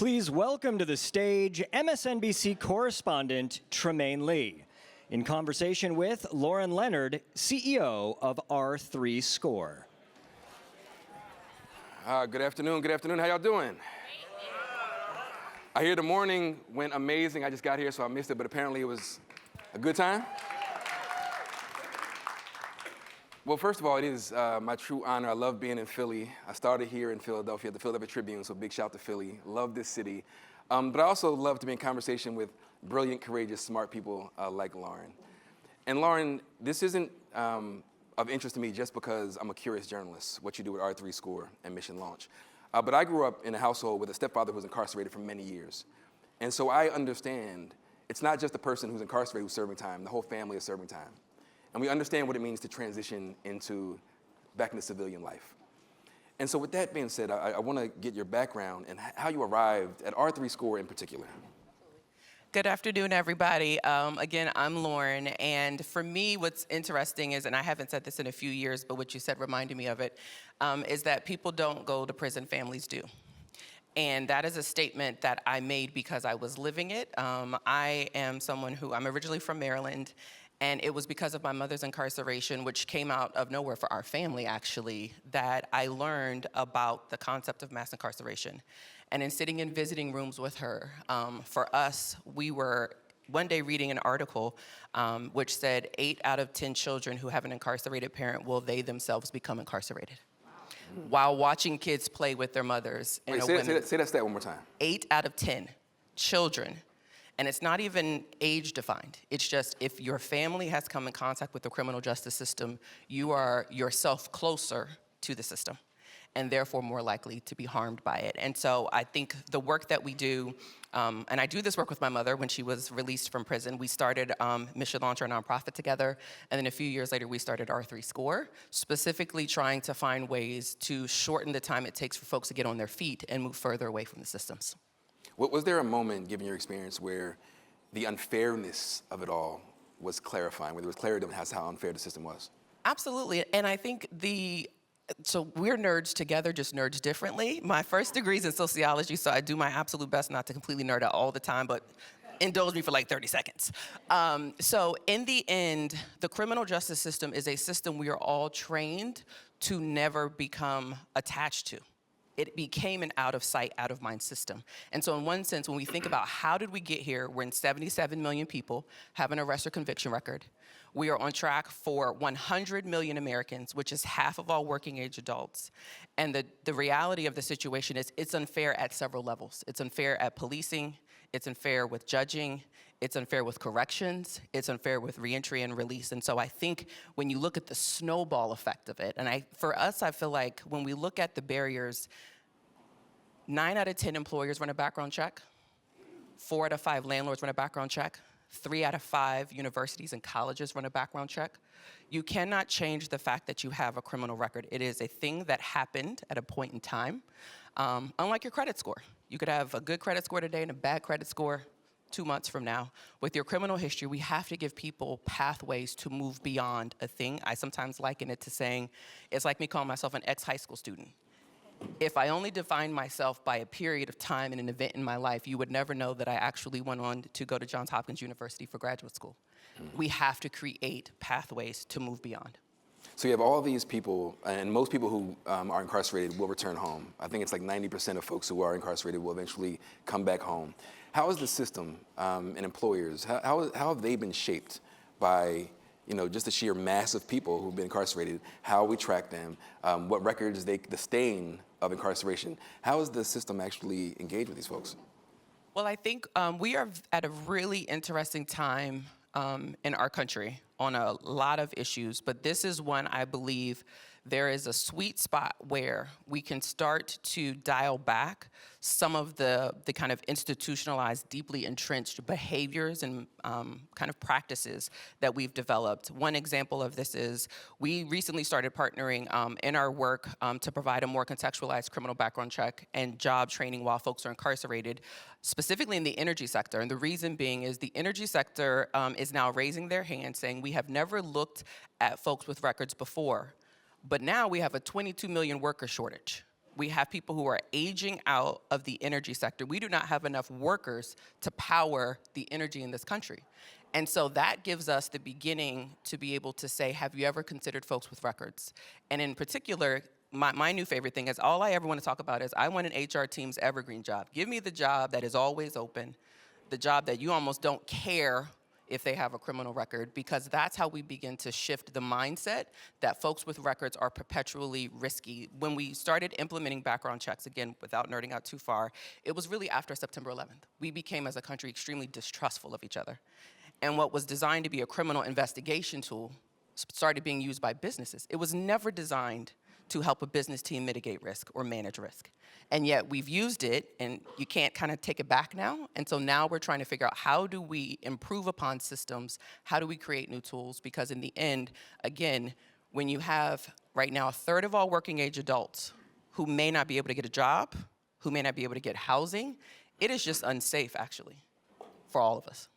Please welcome to the stage MSNBC Correspondent Trymaine Lee in conversation with Laurin Leonard, CEO of R3 Score. Good afternoon. How y'all doing? I hear the morning went amazing. I just got here, so I missed it, but apparently it was a good time. Well, first of all, it is my true honor. I love being in Philly. I started here in Philadelphia at the Philadelphia Tribune, so big shout out to Philly. Love this city. But I also love to be in conversation with brilliant, courageous, smart people like Laurin. And Laurin, this isn't of interest to me just because I'm a curious journalist, what you do with R3 Score and Mission Launch. But I grew up in a household with a stepfather who was incarcerated for many years. And so I understand it's not just the person who's incarcerated who's serving time, the whole family is serving time. And we understand what it means to transition back into civilian life. And so with that being said, I want to get your background and how you arrived at R3 Score in particular. Good afternoon, everybody. Again, I'm Laurin, and for me, what's interesting is, and I haven't said this in a few years, but what you said reminded me of it, is that people don't go to prison, families do. And that is a statement that I made because I was living it. I am someone I'm originally from Maryland, and it was because of my mother's incarceration, which came out of nowhere for our family, actually, that I learned about the concept of mass incarceration. And in sitting in visiting rooms with her, for us, we were one day reading an article which said 8 out of 10 children who have an incarcerated parent will they themselves become incarcerated. While watching kids play with their mothers. Wait, say that stat one more time. 8 out of 10 children. And it's not even age defined. It's just if your family has come in contact with the criminal justice system, you are yourself closer to the system and therefore more likely to be harmed by it. And so I think the work that we do, and I do this work with my mother when she was released from prison. We started Mission Launch, our nonprofit, together, and then a few years later we started R3 Score, specifically trying to find ways to shorten the time it takes for folks to get on their feet and move further away from the systems. Was there a moment, given your experience, where the unfairness of it all was clarifying, where there was clarity on how unfair the system was? Absolutely, and I think so we're nerds together, just nerds differently. My first degree's in sociology, so I do my absolute best not to completely nerd out all the time, but indulge me for like 30 seconds. So in the end, the criminal justice system is a system we are all trained to never become attached to. It became an out of sight, out of mind system. And so in one sense, when we think about how did we get here, when 77 million people have an arrest or conviction record, we are on track for 100 million Americans, which is half of all working age adults. And the reality of the situation is it's unfair at several levels. It's unfair at policing, it's unfair with judging, it's unfair with corrections, it's unfair with reentry and release. And so I think when you look at the snowball effect of it, and for us, I feel like when we look at the barriers, 9 out of 10 employers run a background check, 4 out of 5 landlords run a background check, 3 out of 5 universities and colleges run a background check. You cannot change the fact that you have a criminal record. It is a thing that happened at a point in time, unlike your credit score. You could have a good credit score today and a bad credit score 2 months from now. With your criminal history, we have to give people pathways to move beyond a thing. I sometimes liken it to saying, it's like me calling myself an ex-high school student. If I only defined myself by a period of time and an event in my life, you would never know that I actually went on to go to Johns Hopkins University for graduate school. We have to create pathways to move beyond. So you have all these people, and most people who are incarcerated will return home. I think it's like 90% of folks who are incarcerated will eventually come back home. How is the system and employers, how have they been shaped by just the sheer mass of people who've been incarcerated, how we track them, what records the stain of incarceration? How is the system actually engaged with these folks? Well, I think we are at a really interesting time in our country on a lot of issues, but this is one I believe there is a sweet spot where we can start to dial back some of the kind of institutionalized, deeply entrenched behaviors and kind of practices that we've developed. One example of this is we recently started partnering in our work to provide a more contextualized criminal background check and job training while folks are incarcerated, specifically in the energy sector. And the reason being is the energy sector is now raising their hand saying we have never looked at folks with records before. But now we have a 22 million worker shortage. We have people who are aging out of the energy sector. We do not have enough workers to power the energy in this country. And so that gives us the beginning to be able to say, have you ever considered folks with records? And in particular, my new favorite thing is all I ever want to talk about is I want an HR team's evergreen job. Give me the job that is always open, the job that you almost don't care if they have a criminal record, because that's how we begin to shift the mindset that folks with records are perpetually risky. When we started implementing background checks, again, without nerding out too far, it was really after September 11th. We became, as a country, extremely distrustful of each other. And what was designed to be a criminal investigation tool started being used by businesses. It was never designed to help a business team mitigate risk or manage risk. And yet we've used it, and you can't kind of take it back now. And so now we're trying to figure out, how do we improve upon systems? How do we create new tools? Because in the end, again, when you have right now a third of all working age adults who may not be able to get a job, who may not be able to get housing, it is just unsafe, actually, for all of us.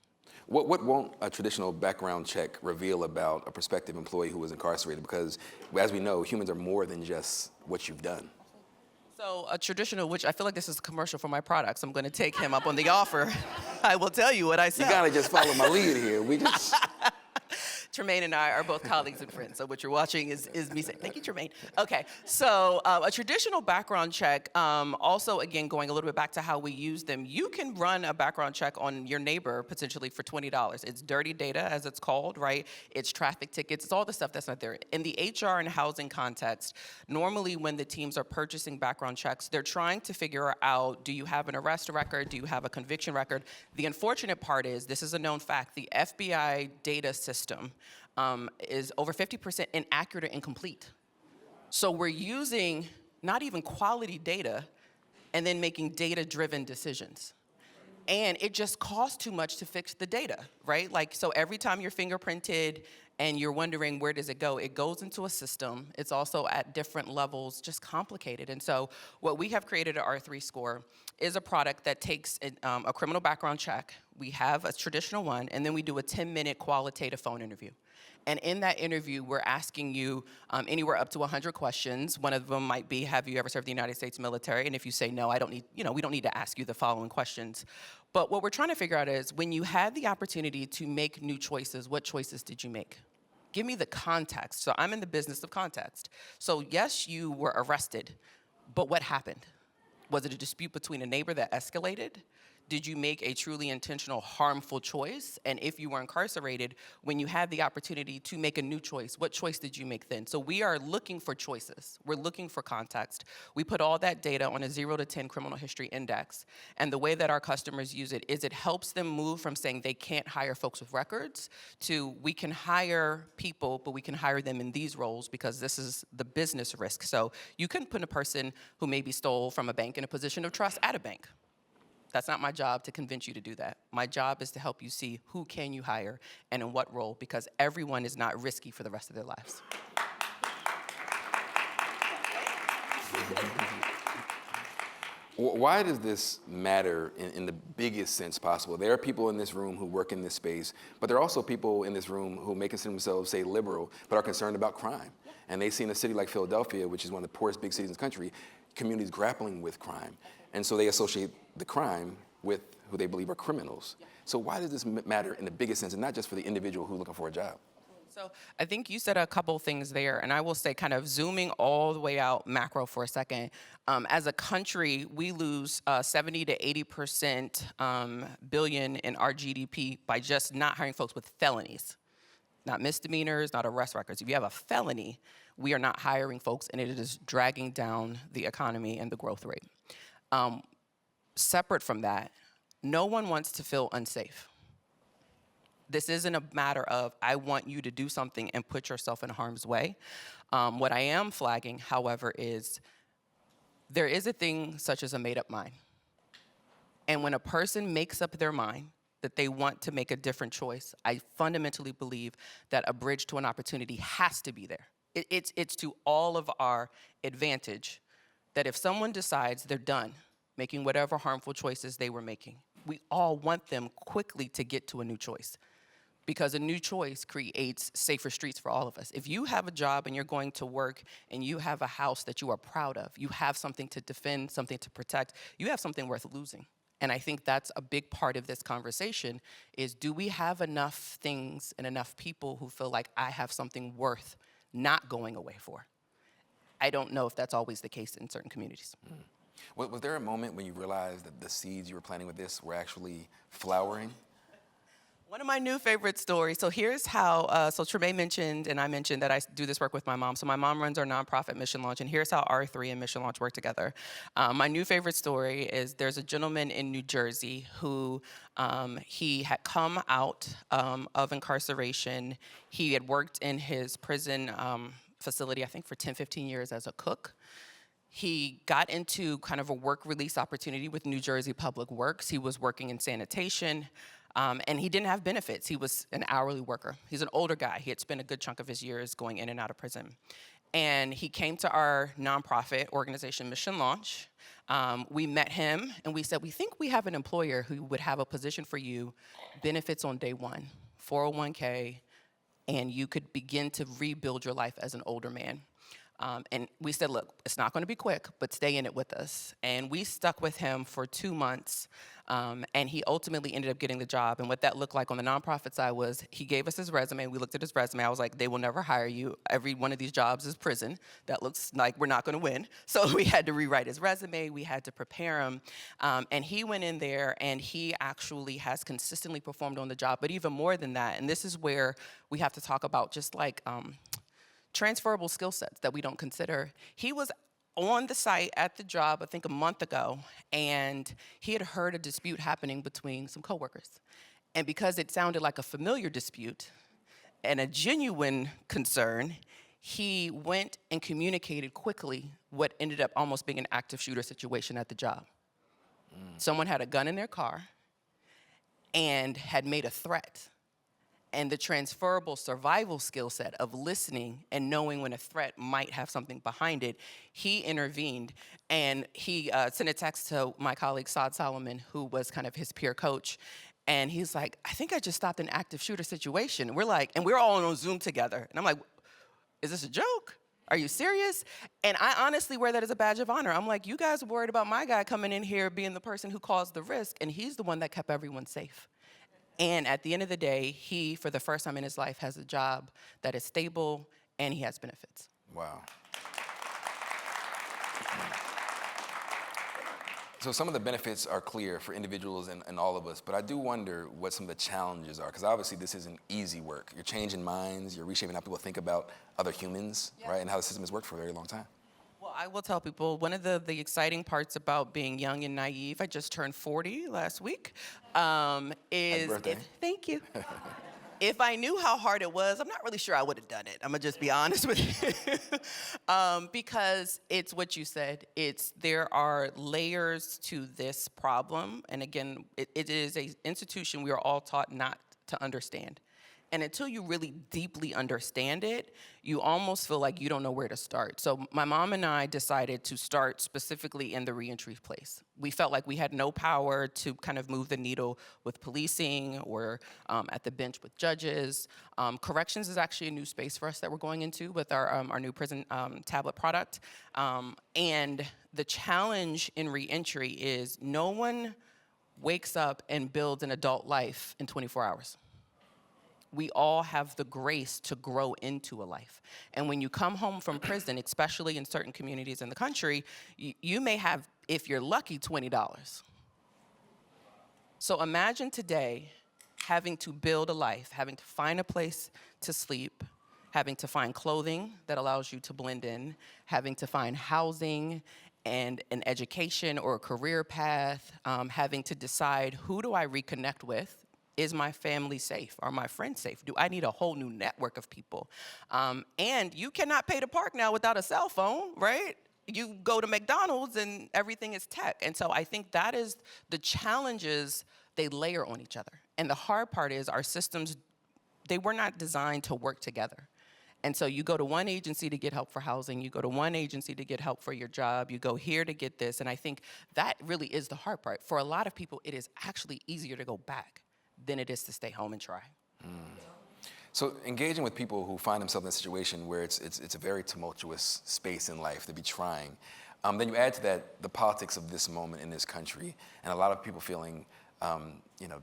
What won't a traditional background check reveal about a prospective employee who was incarcerated? Because, as we know, humans are more than just what you've done. So a traditional, which I feel like this is a commercial for my products. I'm going to take him up on the offer. I will tell you what I sell. You gotta just follow my lead here. We just. Trymaine and I are both colleagues and friends, so what you're watching is me saying, thank you, Trymaine. Okay, so a traditional background check, also, again, going a little bit back to how we use them, you can run a background check on your neighbor potentially for $20. It's dirty data, as it's called, right? It's traffic tickets, it's all the stuff that's not there. In the HR and housing context, normally when the teams are purchasing background checks, they're trying to figure out, do you have an arrest record? Do you have a conviction record? The unfortunate part is, this is a known fact, the FBI data system is over 50% inaccurate or incomplete. So we're using not even quality data and then making data-driven decisions. And it just costs too much to fix the data, right? Like, so every time you're fingerprinted and you're wondering where does it goes into a system. It's also at different levels, just complicated. And so what we have created at R3 Score is a product that takes a criminal background check. We have a traditional one, and then we do a 10-minute qualitative phone interview. And in that interview, we're asking you anywhere up to 100 questions. One of them might be, have you ever served the United States military? And if you say no, I don't need, we don't need to ask you the following questions. But what we're trying to figure out is, when you had the opportunity to make new choices, what choices did you make? Give me the context. So I'm in the business of context. So yes, you were arrested, but what happened? Was it a dispute between a neighbor that escalated? Did you make a truly intentional, harmful choice? And if you were incarcerated, when you had the opportunity to make a new choice, what choice did you make then? So we are looking for choices. We're looking for context. We put all that data on a 0 to 10 criminal history index. And the way that our customers use it is, it helps them move from saying they can't hire folks with records to, we can hire people, but we can hire them in these roles because this is the business risk. So you couldn't put a person who maybe stole from a bank in a position of trust at a bank. That's not my job to convince you to do that. My job is to help you see who can you hire and in what role, because everyone is not risky for the rest of their lives. Why does this matter in the biggest sense possible? There are people in this room who work in this space, but there are also people in this room who may consider themselves, say, liberal, but are concerned about crime. And they see in a city like Philadelphia, which is one of the poorest big cities in the country, communities grappling with crime. And so they associate the crime with who they believe are criminals. So why does this matter in the biggest sense, and not just for the individual who's looking for a job? So I think you said a couple things there, and I will say, kind of zooming all the way out macro for a second. As a country, we lose 70 to 80% billion in our GDP by just not hiring folks with felonies. Not misdemeanors, not arrest records. If you have a felony, we are not hiring folks, and it is dragging down the economy and the growth rate. Separate from that, no one wants to feel unsafe. This isn't a matter of, I want you to do something and put yourself in harm's way. What I am flagging, however, is there is a thing such as a made-up mind. And when a person makes up their mind that they want to make a different choice, I fundamentally believe that a bridge to an opportunity has to be there. It's to all of our advantage that if someone decides they're done making whatever harmful choices they were making, we all want them quickly to get to a new choice. because a new choice creates safer streets for all of us. If you have a job and you're going to work and you have a house that you are proud of, you have something to defend, something to protect, you have something worth losing. And I think that's a big part of this conversation is, do we have enough things and enough people who feel like I have something worth not going away for? I don't know if that's always the case in certain communities. Was there a moment when you realized that the seeds you were planting with this were actually flowering? One of my new favorite stories. So here's how, so Trymaine mentioned, and I mentioned that I do this work with my mom. So my mom runs our nonprofit Mission Launch, and here's how R3 and Mission Launch work together. My new favorite story is there's a gentleman in New Jersey who he had come out of incarceration. He had worked in his prison facility, I think for 10, 15 years as a cook. He got into kind of a work release opportunity with New Jersey Public Works. He was working in sanitation. And he didn't have benefits. He was an hourly worker. He's an older guy. He had spent a good chunk of his years going in and out of prison. And he came to our nonprofit organization, Mission Launch. We met him, and we said, we think we have an employer who would have a position for you, benefits on day one, 401k, and you could begin to rebuild your life as an older man. And we said, look, it's not going to be quick, but stay in it with us. And we stuck with him for 2 months, and he ultimately ended up getting the job. And what that looked like on the nonprofit side was he gave us his resume. We looked at his resume. I was like, they will never hire you. Every one of these jobs is prison. That looks like we're not going to win. So we had to rewrite his resume. We had to prepare him. And he went in there, and he actually has consistently performed on the job. But even more than that, and this is where we have to talk about just like transferable skill sets that we don't consider. He was on the site at the job, I think a month ago, and he had heard a dispute happening between some coworkers. And because it sounded like a familiar dispute and a genuine concern, he went and communicated quickly what ended up almost being an active shooter situation at the job. Someone had a gun in their car and had made a threat. And the transferable survival skill set of listening and knowing when a threat might have something behind it, he intervened. And he sent a text to my colleague, Saad Solomon, who was kind of his peer coach. And he's like, I think I just stopped an active shooter situation. And we're like, and we're all on Zoom together. And I'm like, is this a joke? Are you serious? And I honestly wear that as a badge of honor. I'm like, you guys are worried about my guy coming in here being the person who caused the risk, and he's the one that kept everyone safe. And at the end of the day, he, for the first time in his life, has a job that is stable and he has benefits. Wow. So some of the benefits are clear for individuals and all of us, but I do wonder what some of the challenges are, because obviously this isn't easy work. You're changing minds, you're reshaping how people think about other humans, right, and how the system has worked for a very long time. Well, I will tell people, one of the exciting parts about being young and naive, I just turned 40 last week, is... Happy birthday. Thank you. If I knew how hard it was, I'm not really sure I would have done it. I'm going to just be honest with you. Because it's what you said. There are layers to this problem. And again, it is an institution we are all taught not to understand. And until you really deeply understand it, you almost feel like you don't know where to start. So my mom and I decided to start specifically in the reentry place. We felt like we had no power to kind of move the needle with policing or at the bench with judges. Corrections is actually a new space for us that we're going into with our new prison tablet product. And the challenge in reentry is no one wakes up and builds an adult life in 24 hours. We all have the grace to grow into a life. And when you come home from prison, especially in certain communities in the country, you may have, if you're lucky, $20. So imagine today having to build a life, having to find a place to sleep, having to find clothing that allows you to blend in, having to find housing and an education or a career path, having to decide, who do I reconnect with? Is my family safe? Are my friends safe? Do I need a whole new network of people? And you cannot pay to park now without a cell phone, right? You go to McDonald's and everything is tech. And so I think that is the challenges, they layer on each other. And the hard part is our systems, they were not designed to work together. And so you go to one agency to get help for housing, you go to one agency to get help for your job, you go here to get this, and I think that really is the hard part. For a lot of people, it is actually easier to go back than it is to stay home and try. So engaging with people who find themselves in a situation where it's a very tumultuous space in life to be trying, then you add to that the politics of this moment in this country, and a lot of people feeling,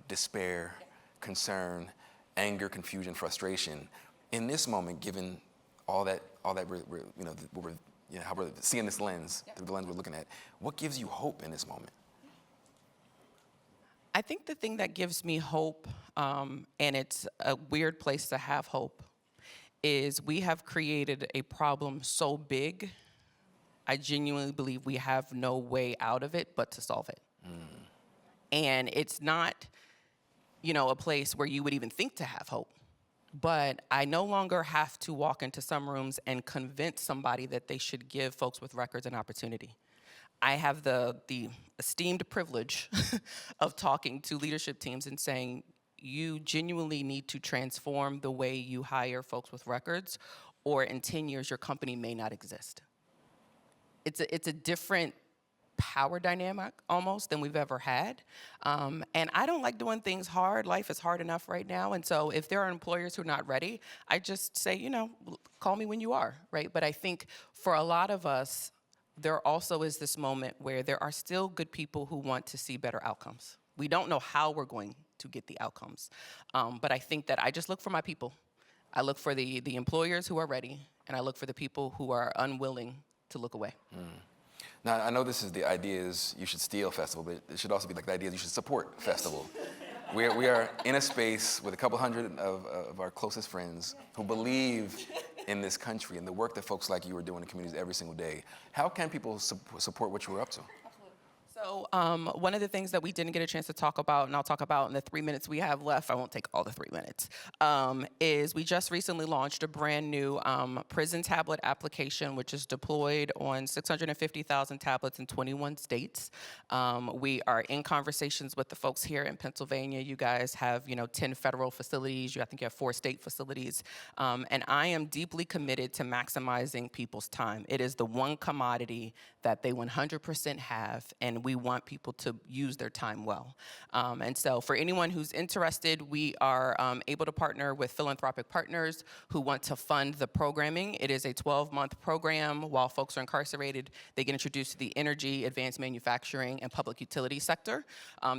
despair, concern, anger, confusion, frustration. In this moment, given all that how we're seeing this lens, through the lens we're looking at, what gives you hope in this moment? I think the thing that gives me hope, and it's a weird place to have hope, is we have created a problem so big, I genuinely believe we have no way out of it but to solve it. And it's not, a place where you would even think to have hope. But I no longer have to walk into some rooms and convince somebody that they should give folks with records an opportunity. I have the esteemed privilege of talking to leadership teams and saying, you genuinely need to transform the way you hire folks with records, or in 10 years, your company may not exist. It's a different power dynamic almost than we've ever had. And I don't like doing things hard. Life is hard enough right now. And so if there are employers who are not ready, I just say, call me when you are, right? But I think for a lot of us, there also is this moment where there are still good people who want to see better outcomes. We don't know how we're going to get the outcomes. But I think that I just look for my people. I look for the employers who are ready, and I look for the people who are unwilling to look away. Now, I know this is the Ideas You Should Steal Festival, but it should also be like the Ideas You Should Support Festival. We are in a space with a couple hundred of our closest friends who believe in this country and the work that folks like you are doing in communities every single day. How can people support what you're up to? So one of the things that we didn't get a chance to talk about, and I'll talk about in the 3 minutes we have left, I won't take all the 3 minutes, is we just recently launched a brand new prison tablet application, which is deployed on 650,000 tablets in 21 states. We are in conversations with the folks here in Pennsylvania. You guys have, 10 federal facilities. I think you have 4 state facilities. And I am deeply committed to maximizing people's time. It is the one commodity that they 100% have, and we want people to use their time well. And so for anyone who's interested, we are able to partner with philanthropic partners who want to fund the programming. It is a 12-month program. While folks are incarcerated, they get introduced to the energy, advanced manufacturing, and public utility sector.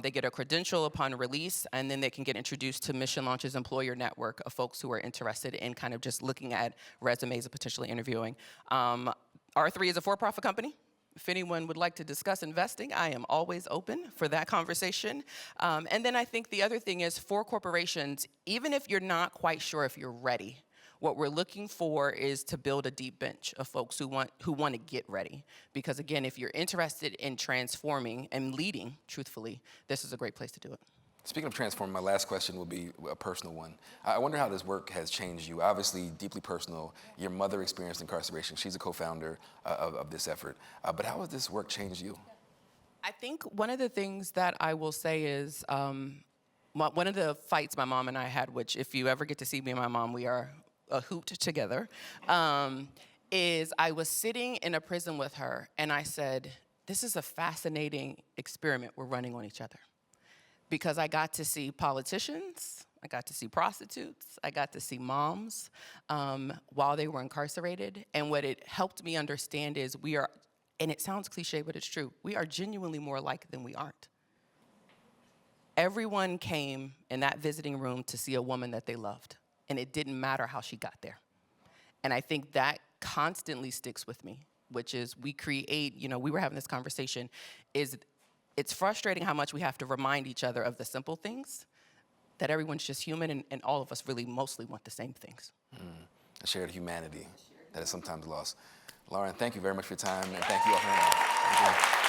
They get a credential upon release, and then they can get introduced to Mission Launch's employer network of folks who are interested in kind of just looking at resumes and potentially interviewing. R3 is a for-profit company. If anyone would like to discuss investing, I am always open for that conversation. And then I think the other thing is, for corporations, even if you're not quite sure if you're ready, what we're looking for is to build a deep bench of folks who want to get ready. Because again, if you're interested in transforming and leading, truthfully, this is a great place to do it. Speaking of transforming, my last question will be a personal one. I wonder how this work has changed you. Obviously, deeply personal. Your mother experienced incarceration. She's a co-founder of this effort. But how has this work changed you? I think one of the things that I will say is one of the fights my mom and I had, which if you ever get to see me and my mom, we are a hoot together, is I was sitting in a prison with her, and I said, this is a fascinating experiment we're running on each other. Because I got to see politicians, I got to see prostitutes, I got to see moms while they were incarcerated. And what it helped me understand is we are, and it sounds cliche, but it's true, we are genuinely more alike than we aren't. Everyone came in that visiting room to see a woman that they loved, and it didn't matter how she got there. And I think that constantly sticks with me, which is we create, we were having this conversation, it's frustrating how much we have to remind each other of the simple things, that everyone's just human, and all of us really mostly want the same things. A shared humanity that is sometimes lost. Laurin, thank you very much for your time, and thank you all for having me.